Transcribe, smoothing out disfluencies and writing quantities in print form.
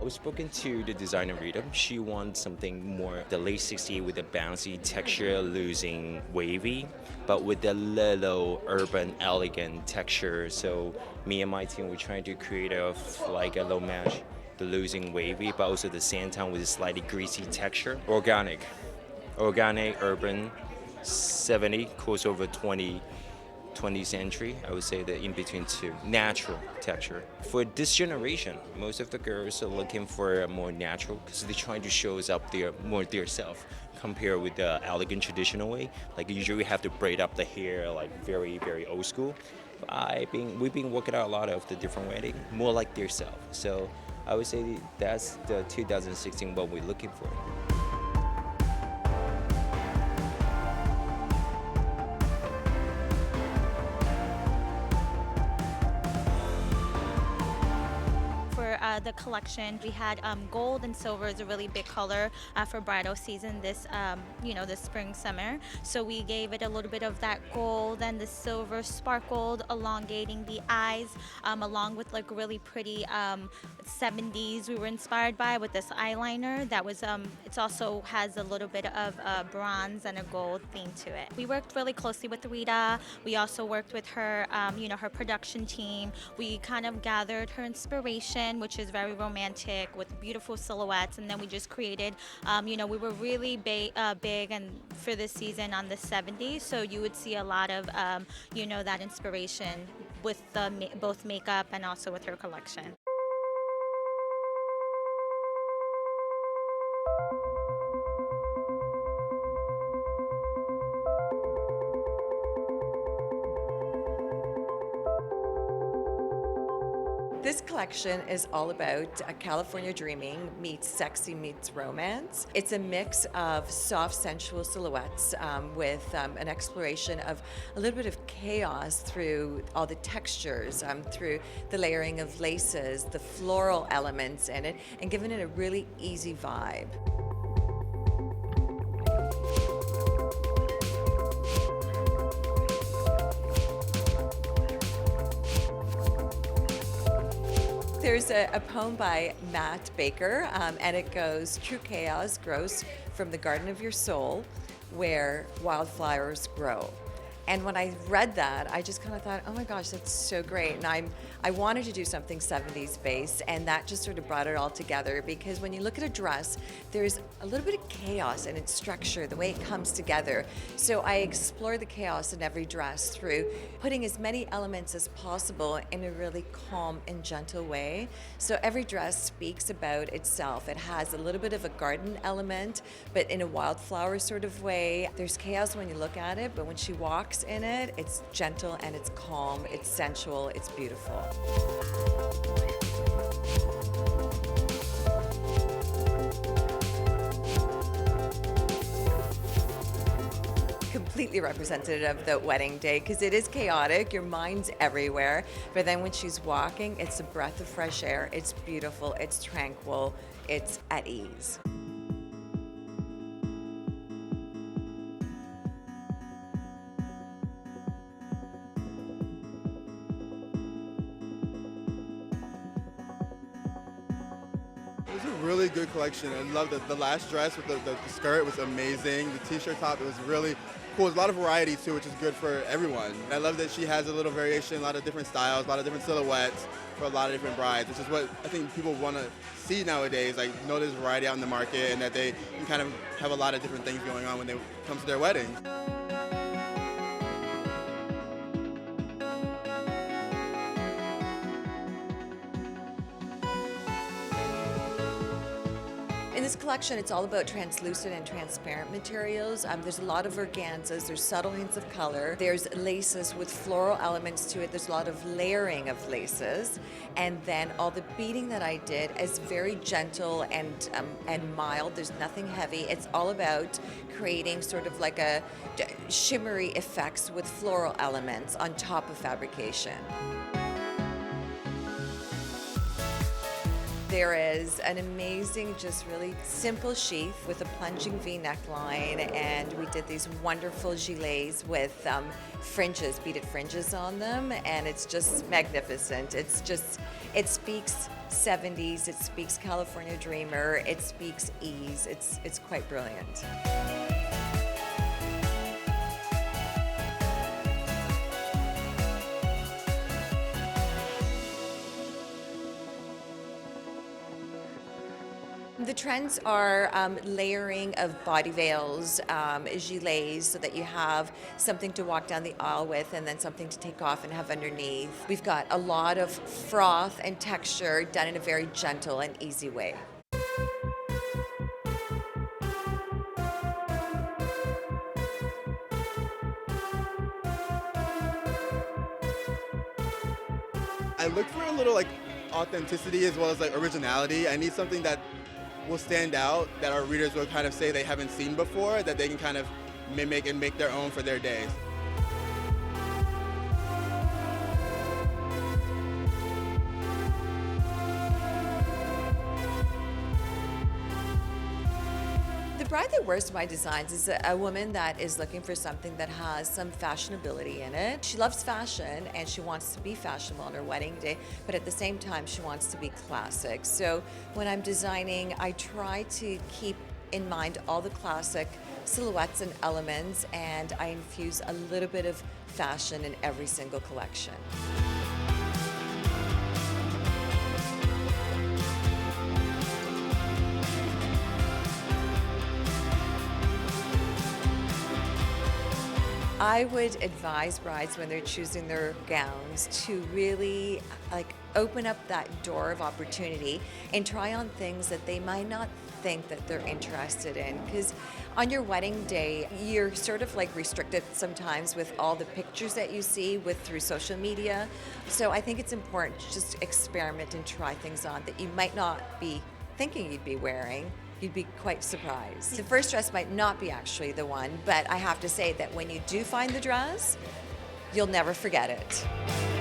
was spoken to the designer Rita. She wants something more the late 60s with a bouncy texture, losing wavy, but with a little urban, elegant texture. So me and my team were trying to create like a low match, the losing wavy, but also the same time with a slightly greasy texture. Organic, urban, 70 crossover 20th century. I would say that in between two, natural texture. For this generation, most of the girls are looking for a more natural because they're trying to show up their self compared with the elegant traditional way. Like usually we have to braid up the hair like very old school. We've been working out a lot of the different wedding, more like their self. So I would say that's the 2016 what we're looking for. The collection. We had gold and silver is a really big color for bridal season this this spring summer. So we gave it a little bit of that gold and the silver sparkled, elongating the eyes, along with like really pretty 70s we were inspired by with this eyeliner that was it also has a little bit of bronze and a gold theme to it. We worked really closely with Rita. We also worked with her her production team. We kind of gathered her inspiration, which is very romantic with beautiful silhouettes, and then we just created we were really big and for this season on the 70s, so you would see a lot of that inspiration with both makeup and also with her collection. This collection is all about California dreaming meets sexy meets romance. It's a mix of soft, sensual silhouettes with an exploration of a little bit of chaos through all the textures, through the layering of laces, the floral elements in it, and giving it a really easy vibe. There's a poem by Matt Baker, and it goes, "True chaos grows from the garden of your soul, where wildflowers grow." And when I read that, I just kind of thought, oh my gosh, that's so great. And I wanted to do something 70s based, and that just sort of brought it all together, because when you look at a dress, there's a little bit of chaos in its structure, the way it comes together. So I explore the chaos in every dress through putting as many elements as possible in a really calm and gentle way. So every dress speaks about itself. It has a little bit of a garden element, but in a wildflower sort of way. There's chaos when you look at it, but when she walks in it, it's gentle and it's calm, it's sensual, it's beautiful. Completely representative of the wedding day, because it is chaotic, your mind's everywhere, but then when she's walking, it's a breath of fresh air, it's beautiful, it's tranquil, it's at ease. It was a really good collection. I love the last dress with the skirt was amazing. The t-shirt top, it was really cool. There's a lot of variety too, which is good for everyone. And I love that she has a little variation, a lot of different styles, a lot of different silhouettes for a lot of different brides, which is what I think people want to see nowadays, like know there's variety out in the market and that they can kind of have a lot of different things going on when they come to their wedding. In this collection, it's all about translucent and transparent materials. There's a lot of organzas, there's subtle hints of color, there's laces with floral elements to it, there's a lot of layering of laces, and then all the beading that I did is very gentle and mild. There's nothing heavy. It's all about creating sort of like a shimmery effects with floral elements on top of fabrication. There is an amazing, just really simple sheath with a plunging V neckline, and we did these wonderful gilets with fringes, beaded fringes on them, and it's just magnificent. It speaks 70s, it speaks California Dreamer, it speaks ease. It's quite brilliant. The trends are layering of body veils, gilets, so that you have something to walk down the aisle with and then something to take off and have underneath. We've got a lot of froth and texture done in a very gentle and easy way. I look for a little like authenticity as well as like originality. I need something that will stand out, that our readers will kind of say they haven't seen before, that they can kind of mimic and make their own for their days. The bride that wears my designs is a woman that is looking for something that has some fashionability in it. She loves fashion and she wants to be fashionable on her wedding day, but at the same time she wants to be classic. So when I'm designing, I try to keep in mind all the classic silhouettes and elements, and I infuse a little bit of fashion in every single collection. I would advise brides when they're choosing their gowns to really open up that door of opportunity and try on things that they might not think that they're interested in, because on your wedding day you're sort of restricted sometimes with all the pictures that you see through social media. So I think it's important to just experiment and try things on that you might not be thinking you'd be wearing. You'd be quite surprised. The first dress might not be actually the one, but I have to say that when you do find the dress, you'll never forget it.